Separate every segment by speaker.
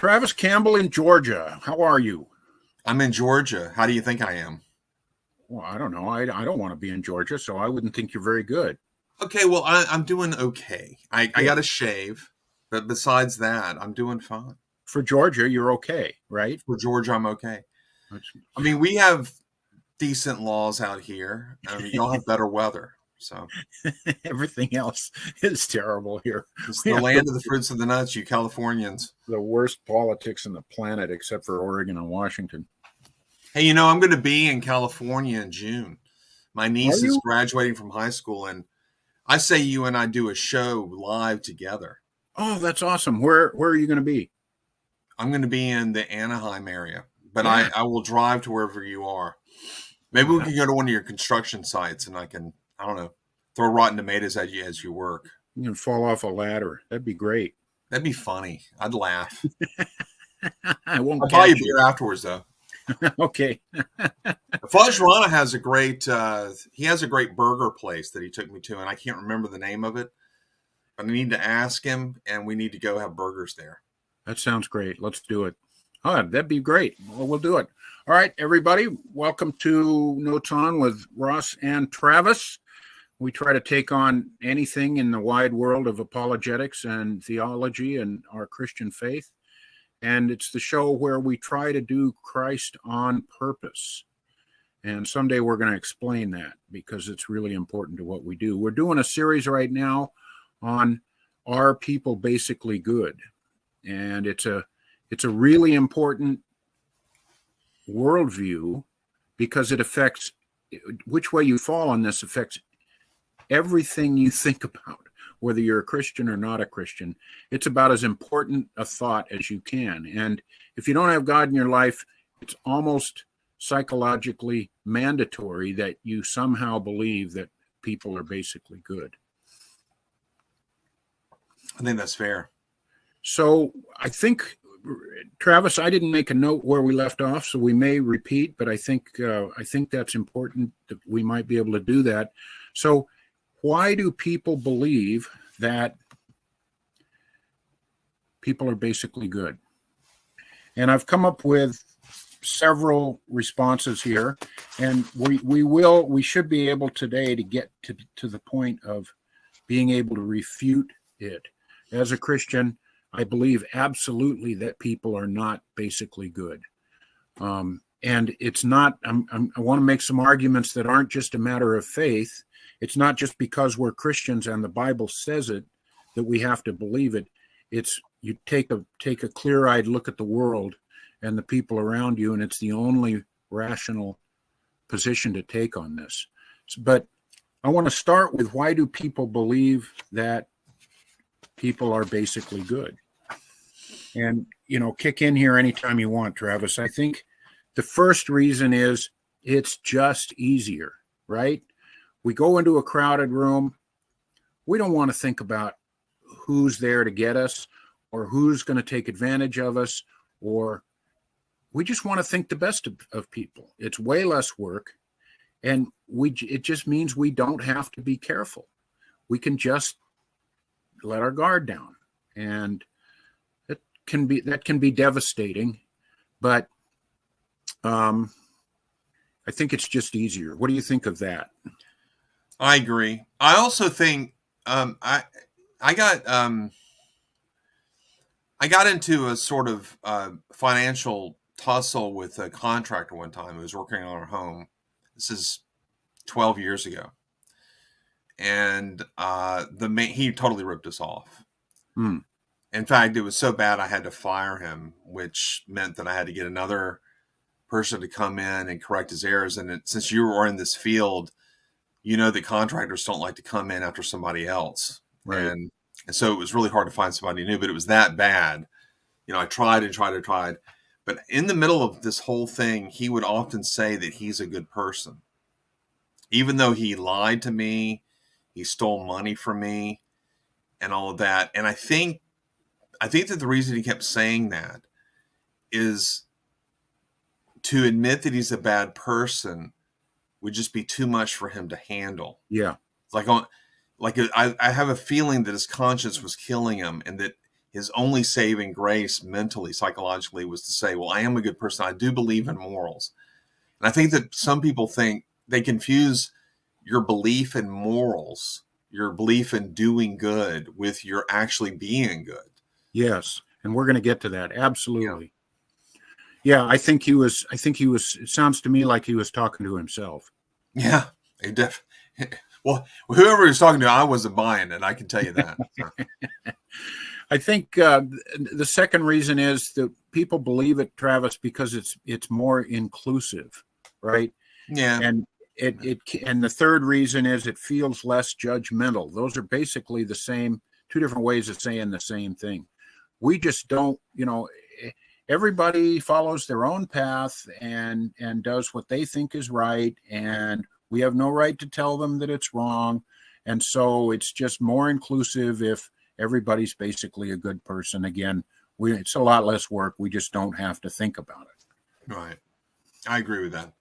Speaker 1: Travis Campbell in Georgia. How are you?
Speaker 2: I'm in Georgia. How do you think I am?
Speaker 1: Well, I don't know. I don't want to be in Georgia, so I wouldn't think you're very good.
Speaker 2: Okay, well, I'm doing okay. I
Speaker 1: Good.
Speaker 2: got to shave, but besides that, I'm doing fine.
Speaker 1: For Georgia, you're okay, right?
Speaker 2: For Georgia, I'm okay.
Speaker 1: That's-
Speaker 2: I mean, we have decent laws out here. I mean, y'all have better weather. So
Speaker 1: Everything else is terrible here.
Speaker 2: it's
Speaker 1: We
Speaker 2: the
Speaker 1: have
Speaker 2: land of the fruits and the nuts, you Californians.
Speaker 1: the worst politics on the planet, except for Oregon and Washington.
Speaker 2: Hey, I'm going to be in California in June. My niece
Speaker 1: Are
Speaker 2: is
Speaker 1: you?
Speaker 2: graduating from high school, and I say you and I do a show live together.
Speaker 1: Oh, that's awesome. Where are you going to be?
Speaker 2: I'm going to be in the Anaheim area, but
Speaker 1: Yeah.
Speaker 2: I will drive to wherever you are. Maybe we can go to one of your construction sites and I don't know, throw rotten tomatoes at you as you work.
Speaker 1: You can fall off a ladder. That'd be great.
Speaker 2: That'd be funny. I'd laugh.
Speaker 1: I won't
Speaker 2: I'll buy you
Speaker 1: catch
Speaker 2: beer afterwards, though.
Speaker 1: Okay.
Speaker 2: Fudge Rana has a great burger place that he took me to, and I can't remember the name of it, but I need to ask him, and we need to go have burgers there.
Speaker 1: That sounds great. Let's do it. Oh, that'd be great. Well, we'll do it. All right, everybody. Welcome to Notes On with Ross and Travis. We try to take on anything in the wide world of apologetics and theology and our Christian faith. And it's the show where we try to do Christ on purpose. And someday we're going to explain that because it's really important to what we do. We're doing a series right now on Are People Basically Good? And it's a really important worldview because it affects which way you fall on this affects everything you think about, whether you're a Christian or not a Christian. It's about as important a thought as you can. And if you don't have God in your life, it's almost psychologically mandatory that you somehow believe that people are basically good.
Speaker 2: I think that's fair.
Speaker 1: So I think, Travis, I didn't make a note where we left off, so we may repeat, but I think that's important that we might be able to do that. So why do people believe that people are basically good? And I've come up with several responses here, and we should be able today to get to the point of being able to refute it. As a Christian, I believe absolutely that people are not basically good. And it's not, I want to make some arguments that aren't just a matter of faith. It's not just because we're Christians and the Bible says it that we have to believe it. It's you take a clear-eyed look at the world and the people around you, and it's the only rational position to take on this. But I want to start with, why do people believe that people are basically good? And, kick in here anytime you want, Travis. I think the first reason is it's just easier, right? We go into a crowded room. We don't want to think about who's there to get us or who's going to take advantage of us, or we just want to think the best of people. It's way less work, and it just means we don't have to be careful. We can just let our guard down, and that can be devastating, but I think it's just easier. What do you think of that?
Speaker 2: I agree. I also think I got into a sort of financial tussle with a contractor one time who was working on our home. This is 12 years ago, and he totally ripped us off. In fact, it was so bad I had to fire him, which meant that I had to get another person to come in and correct his errors. And since you are in this field, that contractors don't like to come in after somebody else.
Speaker 1: Right.
Speaker 2: And so it was really hard to find somebody new, but it was that bad. I tried and tried and tried. But in the middle of this whole thing, he would often say that he's a good person. Even though he lied to me, he stole money from me and all of that. And I think that the reason he kept saying that is to admit that he's a bad person would just be too much for him to handle.
Speaker 1: Yeah.
Speaker 2: I have a feeling that his conscience was killing him, and that his only saving grace mentally, psychologically, was to say, well, I am a good person. I do believe in morals. And I think that some people think they confuse your belief in morals, your belief in doing good, with your actually being good.
Speaker 1: Yes. And we're going to get to that. Absolutely. Yeah. I think he was, it sounds to me like he was talking to himself.
Speaker 2: Yeah. Well, whoever he was talking to, I wasn't buying it. I can tell you that. So.
Speaker 1: I think the second reason is that people believe it, Travis, because it's more inclusive, right?
Speaker 2: Yeah.
Speaker 1: And and the third reason is it feels less judgmental. Those are basically the same, two different ways of saying the same thing. We just don't, everybody follows their own path and does what they think is right, and we have no right to tell them that it's wrong. And so it's just more inclusive if everybody's basically a good person. Again, it's a lot less work. We just don't have to think about it.
Speaker 2: Right. I agree with that.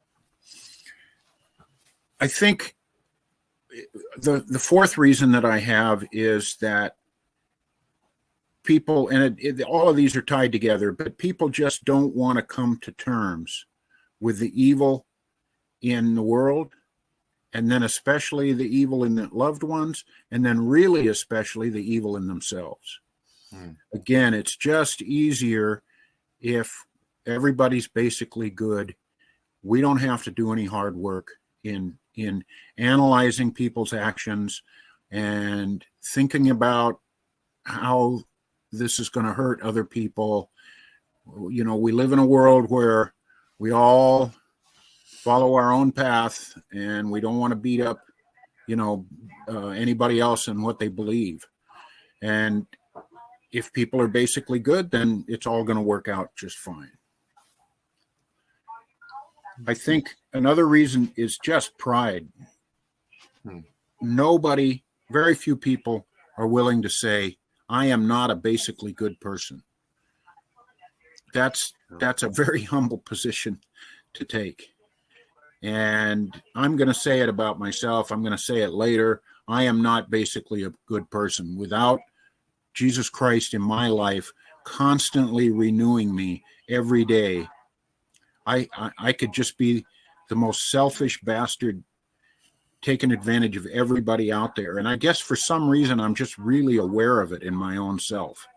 Speaker 1: I think the fourth reason that I have is that people, and all of these are tied together, but people just don't want to come to terms with the evil in the world, and then especially the evil in the loved ones, and then really especially the evil in themselves. Again, it's just easier if everybody's basically good. We don't have to do any hard work in analyzing people's actions and thinking about how this is going to hurt other people. We live in a world where we all follow our own path, and we don't want to beat up, anybody else and what they believe. And if people are basically good, then it's all going to work out just fine. I think another reason is just pride. Very few people are willing to say, I am not a basically good person. That's a very humble position to take. And I'm going to say it about myself. I'm going to say it later. I am not basically a good person. Without Jesus Christ in my life, constantly renewing me every day, I could just be the most selfish bastard taking advantage of everybody out there. And I guess for some reason, I'm just really aware of it in my own self.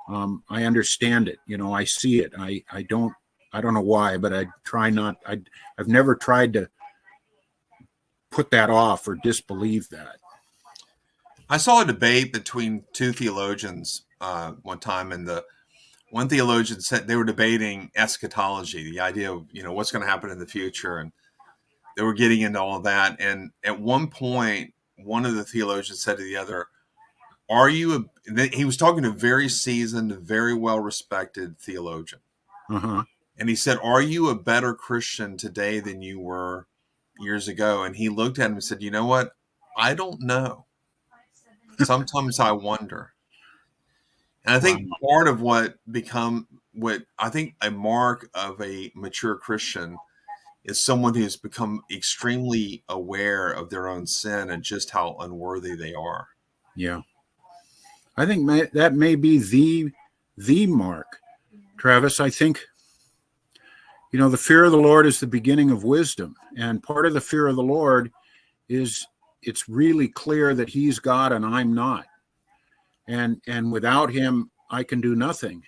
Speaker 1: I understand it. I see it. I don't know why, but I try not. I've never tried to put that off or disbelieve that.
Speaker 2: I saw a debate between two theologians one time, and one theologian said they were debating eschatology, the idea of what's going to happen in the future, and they were getting into all of that. And at one point, one of the theologians said to the other, he was talking to a very seasoned, very well-respected theologian.
Speaker 1: Uh-huh.
Speaker 2: And he said, are you a better Christian today than you were years ago? And he looked at him and said, you know what? I don't know. Sometimes I wonder. And I think part of what I think a mark of a mature Christian is someone who's become extremely aware of their own sin and just how unworthy they are.
Speaker 1: Yeah. I think that may be the mark, Travis. I think, the fear of the Lord is the beginning of wisdom. And part of the fear of the Lord is it's really clear that he's God and I'm not. And without him, I can do nothing.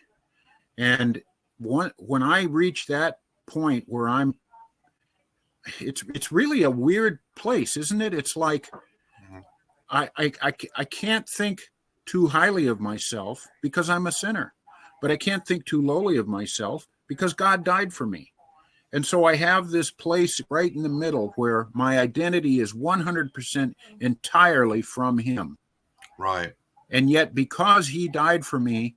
Speaker 1: And when I reach that point where it's really a weird place, isn't it? It's like I can't think too highly of myself because I'm a sinner, but I can't think too lowly of myself because God died for me. And so I have this place right in the middle where my identity is 100% entirely from him.
Speaker 2: Right.
Speaker 1: And yet, because he died for me,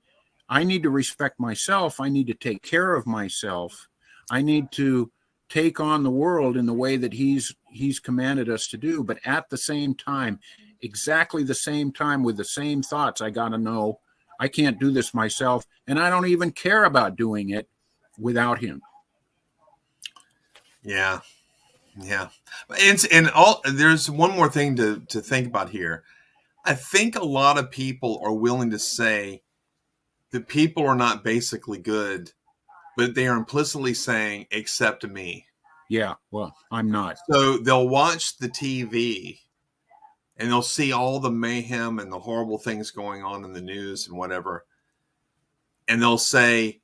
Speaker 1: I need to respect myself. I need to take care of myself. I need to take on the world in the way that he's commanded us to do. But at the same time, exactly the same time, with the same thoughts, I got to know I can't do this myself. And I don't even care about doing it without him.
Speaker 2: Yeah. Yeah. There's one more thing to think about here. I think a lot of people are willing to say, that people are not basically good, but they are implicitly saying, except me.
Speaker 1: Yeah, well, I'm not.
Speaker 2: So they'll watch the TV and they'll see all the mayhem and the horrible things going on in the news and whatever. And they'll say,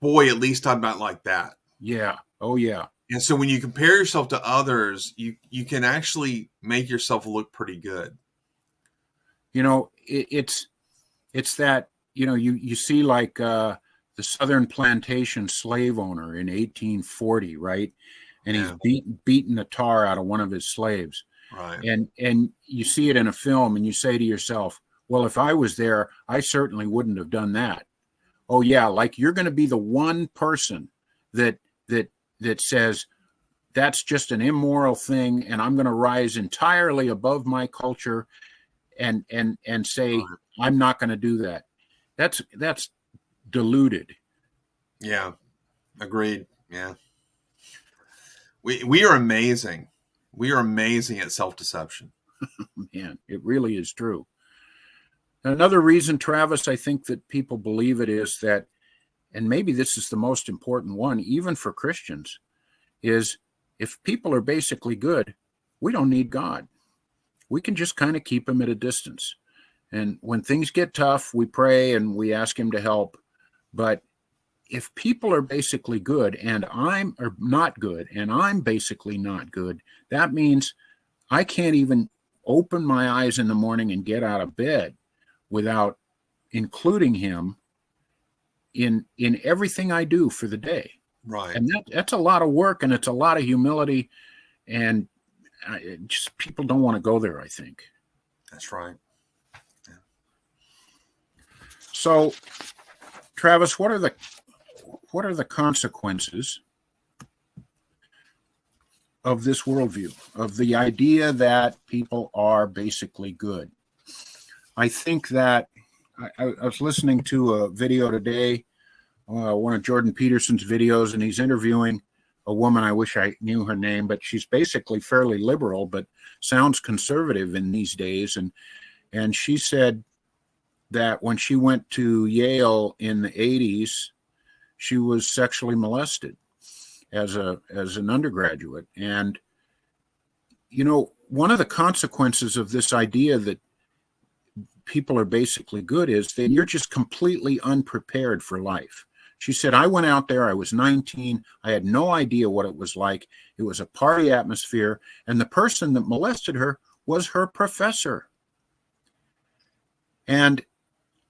Speaker 2: boy, at least I'm not like that.
Speaker 1: Yeah. Oh, yeah.
Speaker 2: And so when you compare yourself to others, you can actually make yourself look pretty good.
Speaker 1: You know, it's that, you know, you see like the Southern plantation slave owner in 1840, right? And he's beating the tar out of one of his slaves.
Speaker 2: Right.
Speaker 1: And you see it in a film and you say to yourself, well, if I was there, I certainly wouldn't have done that. Oh yeah, like you're going to be the one person that says that's just an immoral thing, and I'm going to rise entirely above my culture and say I'm not going to do that. That's deluded.
Speaker 2: Yeah, agreed. Yeah, we are amazing. We are amazing at self-deception.
Speaker 1: Man, it really is true. Another reason, Travis, I think that people believe it is that, and maybe this is the most important one, even for Christians, is if people are basically good, we don't need God. We can just kind of keep him at a distance. And when things get tough, we pray and we ask him to help. But if people are basically good and I'm not good and I'm basically not good, that means I can't even open my eyes in the morning and get out of bed without including him in everything I do for the day.
Speaker 2: Right.
Speaker 1: And that's a lot of work, and it's a lot of humility, and just people don't want to go there, I think.
Speaker 2: That's right. Yeah.
Speaker 1: So, Travis, what are the consequences of this worldview, of the idea that people are basically good? I think that I was listening to a video today, one of Jordan Peterson's videos, and he's interviewing a woman. I wish I knew her name, but she's basically fairly liberal, but sounds conservative in these days. And she said that when she went to Yale in the 80s, she was sexually molested as an undergraduate. And, you know, one of the consequences of this idea that people are basically good is that you're just completely unprepared for life. She said, I went out there, I was 19, I had no idea what it was like. It was a party atmosphere, and the person that molested her was her professor. And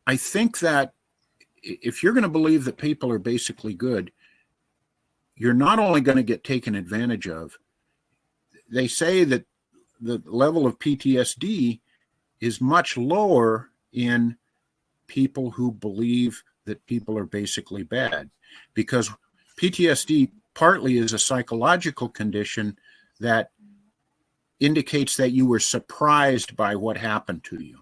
Speaker 1: I think that if you're going to believe that people are basically good, you're not only going to get taken advantage of. They say that the level of PTSD is much lower in people who believe that people are basically bad, because PTSD partly is a psychological condition that indicates that you were surprised by what happened to you.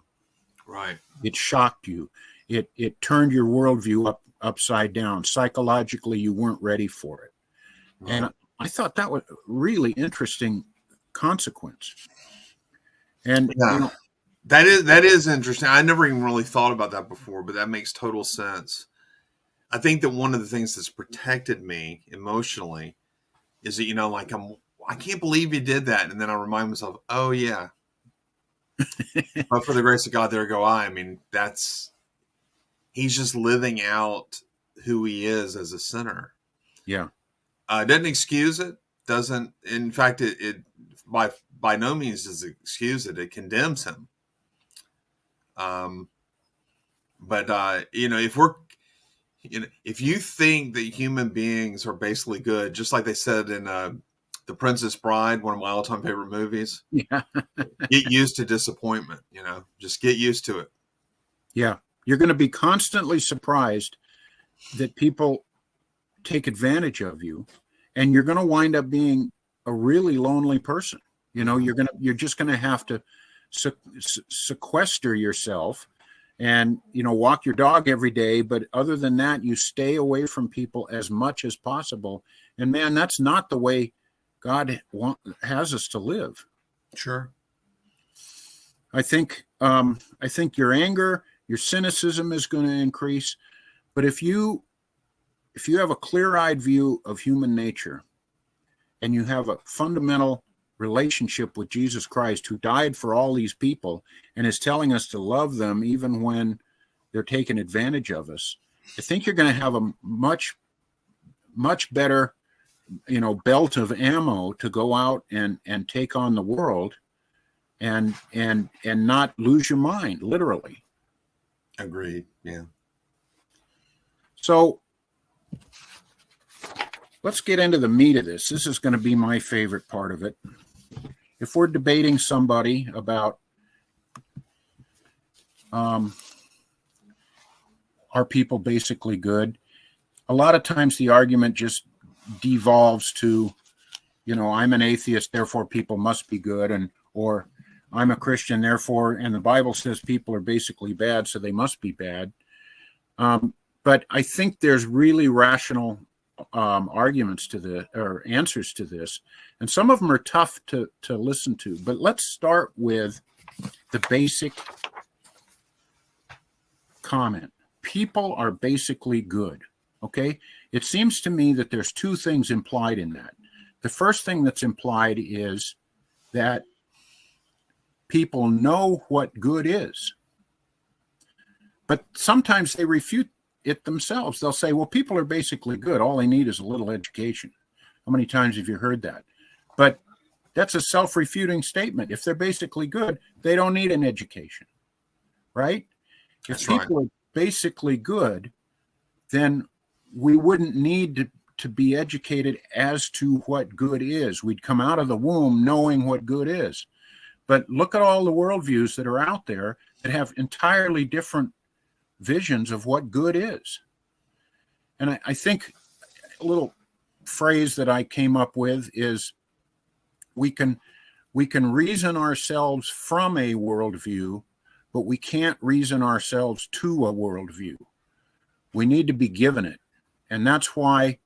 Speaker 2: Right.
Speaker 1: It shocked you. It turned your worldview upside down. Psychologically, you weren't ready for it. Right. And I thought that was a really interesting consequence. And
Speaker 2: yeah.
Speaker 1: You know,
Speaker 2: that is interesting. I never even really thought about that before, but that makes total sense. I think that one of the things that's protected me emotionally is that, you know, like I can't believe you did that. And then I remind myself, oh yeah. But for the grace of God, there go I. I mean, he's just living out who he is as a sinner.
Speaker 1: Yeah.
Speaker 2: Doesn't excuse it. Doesn't, in fact, it by no means does it excuse it. It condemns him. But you know, if you think that human beings are basically good, just like they said in The Princess Bride, one of my all-time favorite movies,
Speaker 1: yeah.
Speaker 2: get used to disappointment. You know, just get used to it.
Speaker 1: Yeah, you're going to be constantly surprised that people take advantage of you, and you're going to wind up being a really lonely person. You know, you're just going to have to sequester yourself and, you know, walk your dog every day. But other than that, you stay away from people as much as possible. And man, that's not the way God has us to live.
Speaker 2: Sure.
Speaker 1: I think your anger Your cynicism is going to increase. But if you have a clear-eyed view of human nature, and you have a fundamental relationship with Jesus Christ, who died for all these people and is telling us to love them even when they're taking advantage of us, I think you're going to have a much better, belt of ammo to go out and take on the world and not lose your mind, literally.
Speaker 2: Agreed. Yeah.
Speaker 1: So let's get into the meat of this. This is going to be my favorite part of it. If we're debating somebody about are people basically good, a lot of times the argument just devolves to, I'm an atheist, therefore people must be good, or I'm a Christian, therefore, and the Bible says people are basically bad, so they must be bad. But I think there's really rational arguments or answers to this, and some of them are tough to listen to. But let's start with the basic comment. People are basically good. Okay? It seems to me that there's two things implied in that. The first thing that's implied is that people know what good is, but sometimes they refute it themselves. They'll say, well, people are basically good. All they need is a little education. How many times have you heard that? But that's a self-refuting statement. If they're basically good, they don't need an education, right? If people are basically good, then we wouldn't need to be educated as to what good is. We'd come out of the womb knowing what good is. But look at all the worldviews that are out there that have entirely different visions of what good is. And I think a little phrase that I came up with is we can reason ourselves from a worldview, but we can't reason ourselves to a worldview. We need to be given it. And that's why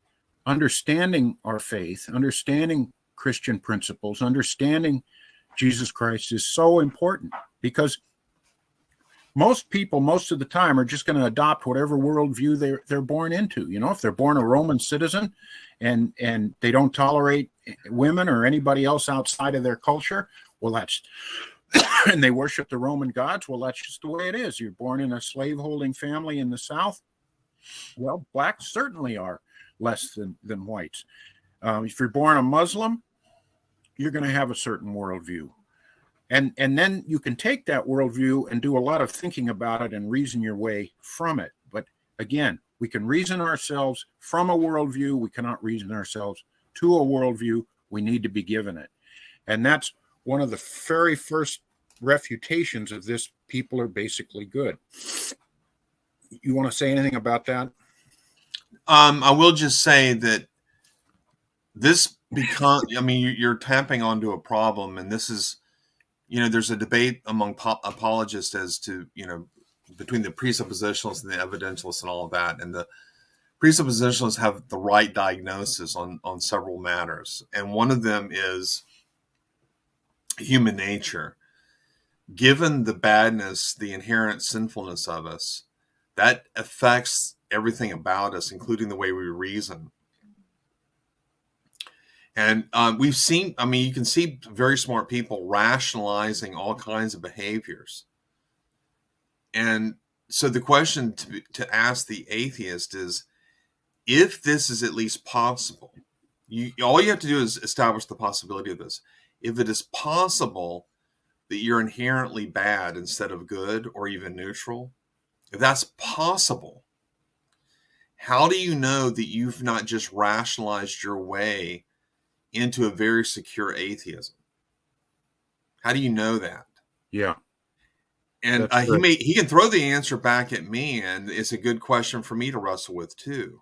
Speaker 1: understanding our faith, understanding Christian principles, understanding Jesus Christ is so important, because most people, most of the time, are just going to adopt whatever worldview they're born into. If they're born a Roman citizen and they don't tolerate women or anybody else outside of their culture, well, that's and they worship the Roman gods, well, that's just the way it is. You're born in a slaveholding family in the South, well, blacks certainly are less than whites. If you're born a Muslim, you're going to have a certain worldview. And then you can take that worldview and do a lot of thinking about it and reason your way from it. But again, we can reason ourselves from a worldview. We cannot reason ourselves to a worldview. We need to be given it. And that's one of the very first refutations of this: people are basically good. You want to say anything about that?
Speaker 2: I will just say that this you're tapping onto a problem, and this is, there's a debate among apologists as to, between the presuppositionalists and the evidentialists and all of that. And the presuppositionalists have the right diagnosis on several matters. And one of them is human nature. Given the badness, the inherent sinfulness of us, that affects everything about us, including the way we reason. And we've seen, you can see very smart people rationalizing all kinds of behaviors. And so the question to ask the atheist is, if this is at least possible, all you have to do is establish the possibility of this. If it is possible that you're inherently bad instead of good or even neutral, if that's possible, how do you know that you've not just rationalized your way into a very secure atheism? How do you know that?
Speaker 1: Yeah.
Speaker 2: And he can throw the answer back at me, and it's a good question for me to wrestle with too.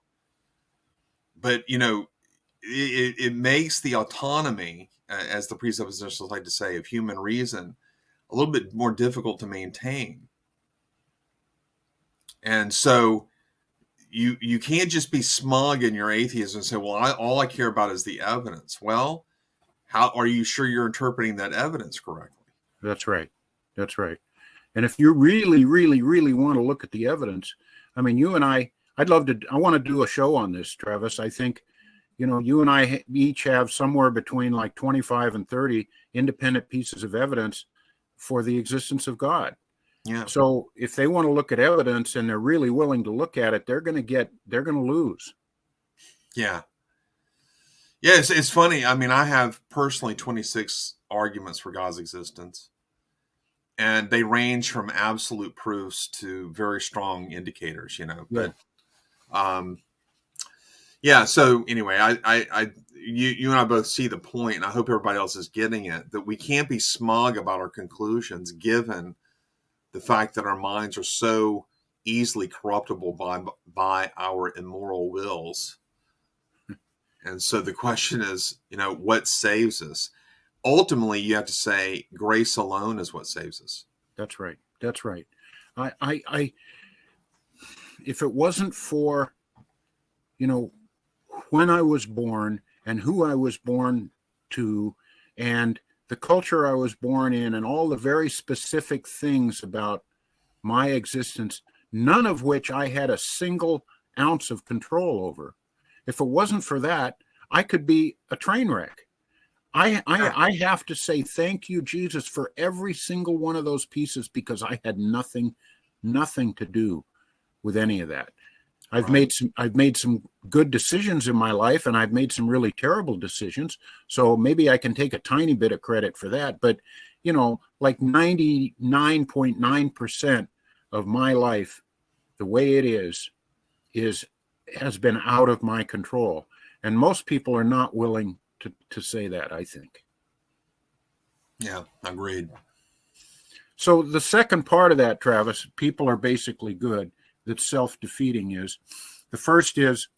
Speaker 2: But, it makes the autonomy, as the presuppositionalists like to say, of human reason a little bit more difficult to maintain. And so you can't just be smug in your atheism and say, well, all I care about is the evidence. Well, how are you sure you're interpreting that evidence correctly?
Speaker 1: That's right. That's right. And if you really, really, really want to look at the evidence, I mean, you and I want to do a show on this, Travis. I think, you and I each have somewhere between like 25 and 30 independent pieces of evidence for the existence of God.
Speaker 2: Yeah.
Speaker 1: So if they want to look at evidence and they're really willing to look at it, they're going to lose.
Speaker 2: Yeah. Yeah. It's funny. I mean, I have personally 26 arguments for God's existence, and they range from absolute proofs to very strong indicators,
Speaker 1: Yeah.
Speaker 2: But, yeah. So anyway, you and I both see the point, and I hope everybody else is getting it, that we can't be smug about our conclusions given the fact that our minds are so easily corruptible by our immoral wills. And so the question is, what saves us? Ultimately, you have to say grace alone is what saves us.
Speaker 1: That's right. That's right. I if it wasn't for, when I was born and who I was born to and the culture I was born in and all the very specific things about my existence, none of which I had a single ounce of control over. If it wasn't for that, I could be a train wreck. I have to say thank you, Jesus, for every single one of those pieces, because I had nothing to do with any of that. I've made some good decisions in my life, and I've made some really terrible decisions. So maybe I can take a tiny bit of credit for that. But, like 99.9% of my life, the way it has been out of my control. And most people are not willing to say that, I think.
Speaker 2: Yeah, agreed.
Speaker 1: So the second part of that, Travis, people are basically good, that's self-defeating, is the first is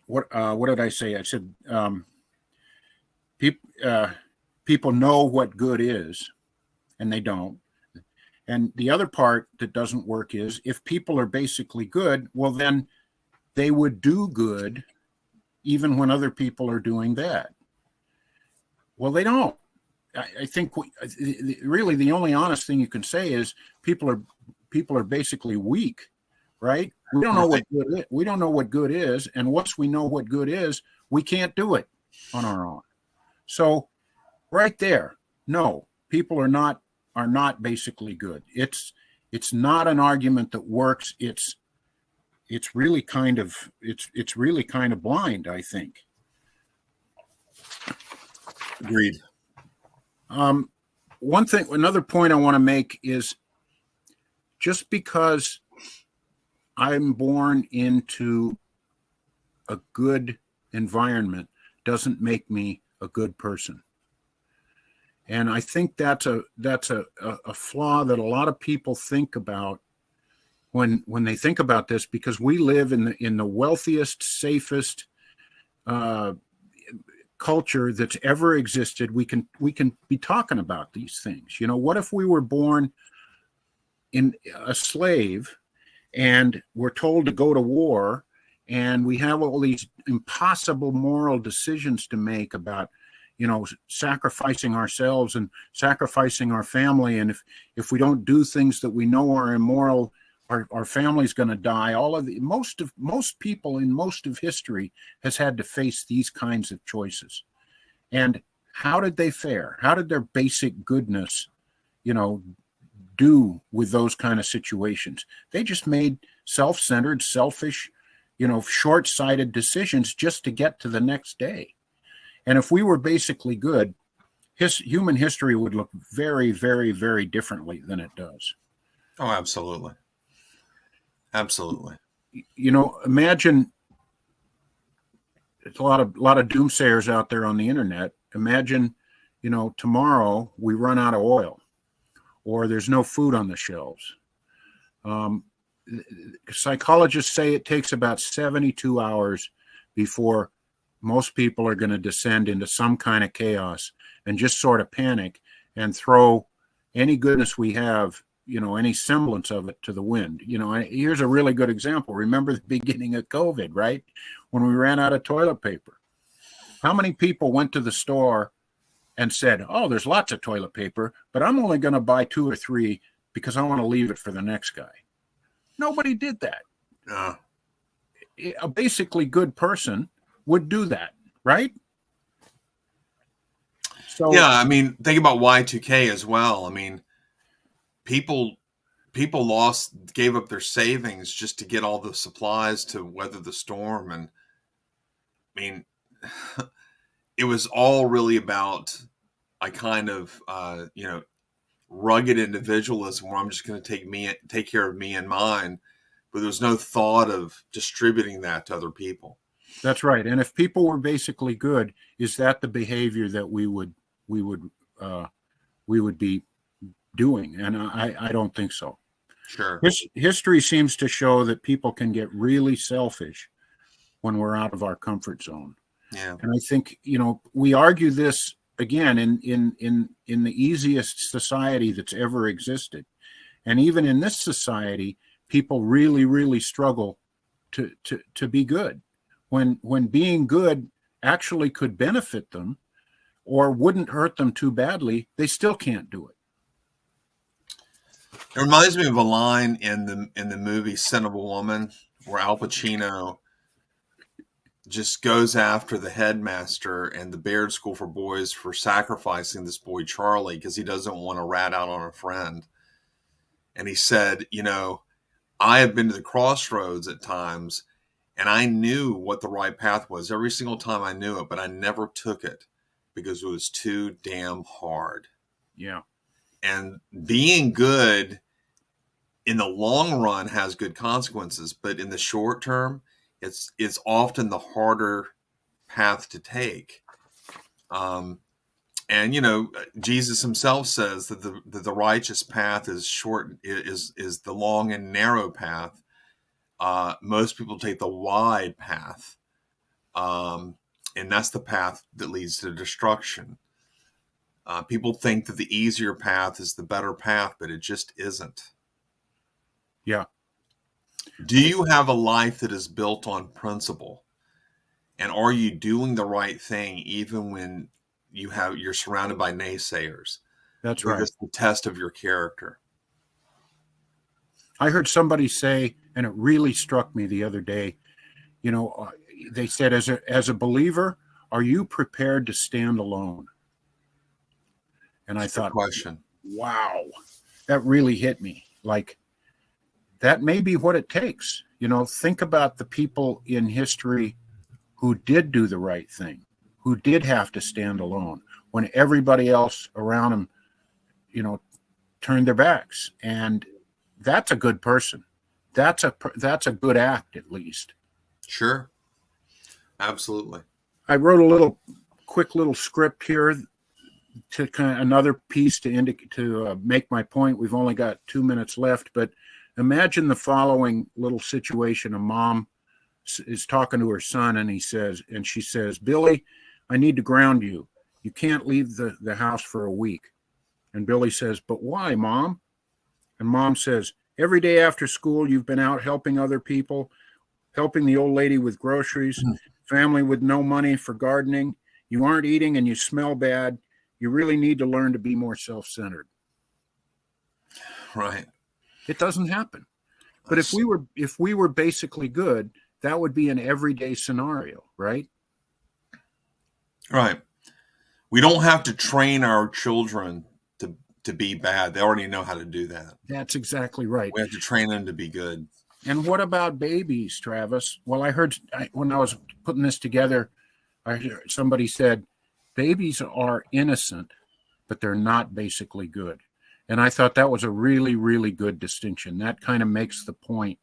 Speaker 1: what did I say? I said people know what good is, and they don't. And the other part that doesn't work is if people are basically good, well, then they would do good even when other people are doing bad. Well, they don't. I think really the only honest thing you can say is people are basically weak, right? We don't know what good is. We don't know what good is, and once we know what good is, we can't do it on our own. So, right there, no, people are not basically good. It's not an argument that works. It's really kind of blind, I think.
Speaker 2: Agreed.
Speaker 1: Another point I want to make is just because I'm born into a good environment doesn't make me a good person. And I think that's a flaw that a lot of people think about when they think about this, because we live in the wealthiest, safest culture that's ever existed. We can be talking about these things. What if we were born in a slave and we're told to go to war, and we have all these impossible moral decisions to make about sacrificing ourselves and sacrificing our family, and if we don't do things that we know are immoral, our family's going to die. Most people in most of history has had to face these kinds of choices. And how did they fare? How did their basic goodness, do with those kind of situations? They just made self-centered, selfish, short-sighted decisions just to get to the next day. And if we were basically good, human history would look very, very, very differently than it does.
Speaker 2: Oh, absolutely. Absolutely.
Speaker 1: Imagine, there's a lot of doomsayers out there on the internet. Imagine, tomorrow we run out of oil, or there's no food on the shelves. Psychologists say it takes about 72 hours before most people are going to descend into some kind of chaos and just sort of panic and throw any goodness we have, any semblance of it, to the wind. Here's a really good example. Remember the beginning of COVID, right? When we ran out of toilet paper. How many people went to the store and said, oh, there's lots of toilet paper, but I'm only going to buy 2 or 3 because I want to leave it for the next guy. Nobody did that. A basically good person would do that, right? So
Speaker 2: yeah, I mean, think about Y2K as well. I mean, people gave up their savings just to get all the supplies to weather the storm. And I mean, it was all really about a kind of, rugged individualism where I'm just going to take care of me and mine, but there was no thought of distributing that to other people.
Speaker 1: that's right. And if people were basically good, is that the behavior that we would be doing? And I don't think so.
Speaker 2: Sure.
Speaker 1: History seems to show that people can get really selfish when we're out of our comfort zone.
Speaker 2: Yeah.
Speaker 1: And I think, we argue this again in the easiest society that's ever existed. And even in this society, people really, really struggle to be good. When being good actually could benefit them or wouldn't hurt them too badly, they still can't do it.
Speaker 2: It reminds me of a line in the movie Son of a Woman, where Al Pacino just goes after the headmaster and the Baird School for Boys for sacrificing this boy Charlie because he doesn't want to rat out on a friend. And he said, I have been to the crossroads at times, and I knew what the right path was every single time I knew it, but I never took it because it was too damn hard.
Speaker 1: Yeah.
Speaker 2: And being good in the long run has good consequences, but in the short term, it's often the harder path to take. And Jesus himself says that the righteous path is short, is the long and narrow path. Most people take the wide path, and that's the path that leads to destruction. People think that the easier path is the better path, but it just isn't.
Speaker 1: Yeah.
Speaker 2: Do you have a life that is built on principle? And are you doing the right thing even when you're surrounded by naysayers?
Speaker 1: That's right.
Speaker 2: It's the test of your character.
Speaker 1: I heard somebody say, and it really struck me the other day, they said, as a believer, are you prepared to stand alone? And I thought,
Speaker 2: question.
Speaker 1: Wow, that really hit me. Like, that may be what it takes. Think about the people in history who did do the right thing, who did have to stand alone when everybody else around them, turned their backs. And that's a good person. That's a good act, at least.
Speaker 2: Sure. Absolutely.
Speaker 1: I wrote a quick little script here to kind of another piece to indicate, to make my point. We've only got 2 minutes left, but imagine the following little situation. A mom is talking to her son, and she says, Billy, I need to ground you. You can't leave the house for a week. And Billy says, but why, Mom? And Mom says, every day after school, you've been out helping other people, helping the old lady with groceries, family with no money for gardening. You aren't eating and you smell bad. You really need to learn to be more self-centered.
Speaker 2: Right.
Speaker 1: It doesn't happen. But if we were basically good, that would be an everyday scenario, right?
Speaker 2: Right. We don't have to train our children to be bad. They already know how to do that.
Speaker 1: That's exactly right.
Speaker 2: We have to train them to be good.
Speaker 1: And what about babies, Travis? Well, I heard when I was putting this together, I heard somebody said babies are innocent, but they're not basically good. And I thought that was a really, really good distinction. That kind of makes the point.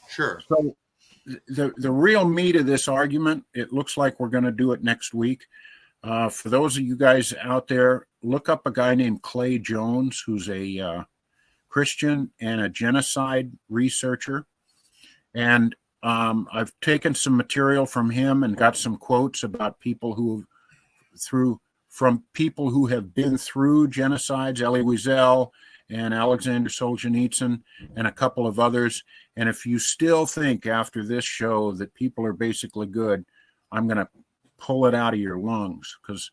Speaker 2: Sure.
Speaker 1: So the real meat of this argument, it looks like we're going to do it next week. For those of you guys out there, look up a guy named Clay Jones, who's a Christian and a genocide researcher. And I've taken some material from him and got some quotes about people from people who have been through genocides, Elie Wiesel and Alexander Solzhenitsyn and a couple of others. And if you still think after this show that people are basically good, I'm going to pull it out of your lungs, because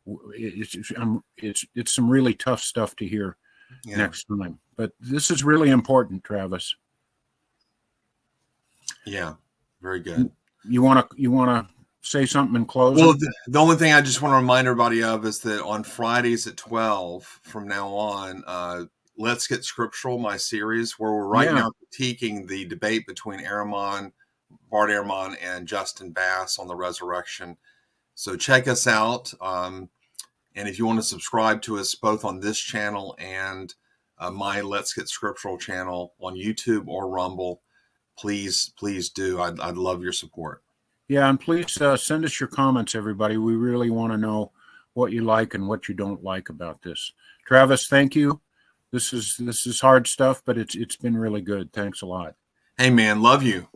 Speaker 1: it's some really tough stuff to hear
Speaker 2: Yeah.
Speaker 1: next time. But this is really important, Travis.
Speaker 2: Yeah. Very good.
Speaker 1: You want to say something in closing?
Speaker 2: Well, the only thing I just want to remind everybody of is that on Fridays at 12 from now on, Let's Get Scriptural, my series, where we're right now critiquing the debate between Bart Ehrman, and Justin Bass on the resurrection. So check us out. And if you want to subscribe to us both on this channel and my Let's Get Scriptural channel on YouTube or Rumble, please do. I'd love your support.
Speaker 1: Yeah, and please send us your comments, everybody. We really want to know what you like and what you don't like about this. Travis, thank you. This is hard stuff, but it's been really good. Thanks a lot.
Speaker 2: Hey, man, love you.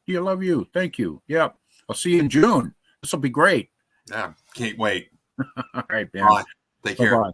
Speaker 1: Yeah, love you. Thank you. Yeah, I'll see you in June. This will be great.
Speaker 2: Yeah, can't wait.
Speaker 1: All right, man.
Speaker 2: Bye. Take care.
Speaker 1: Bye-bye.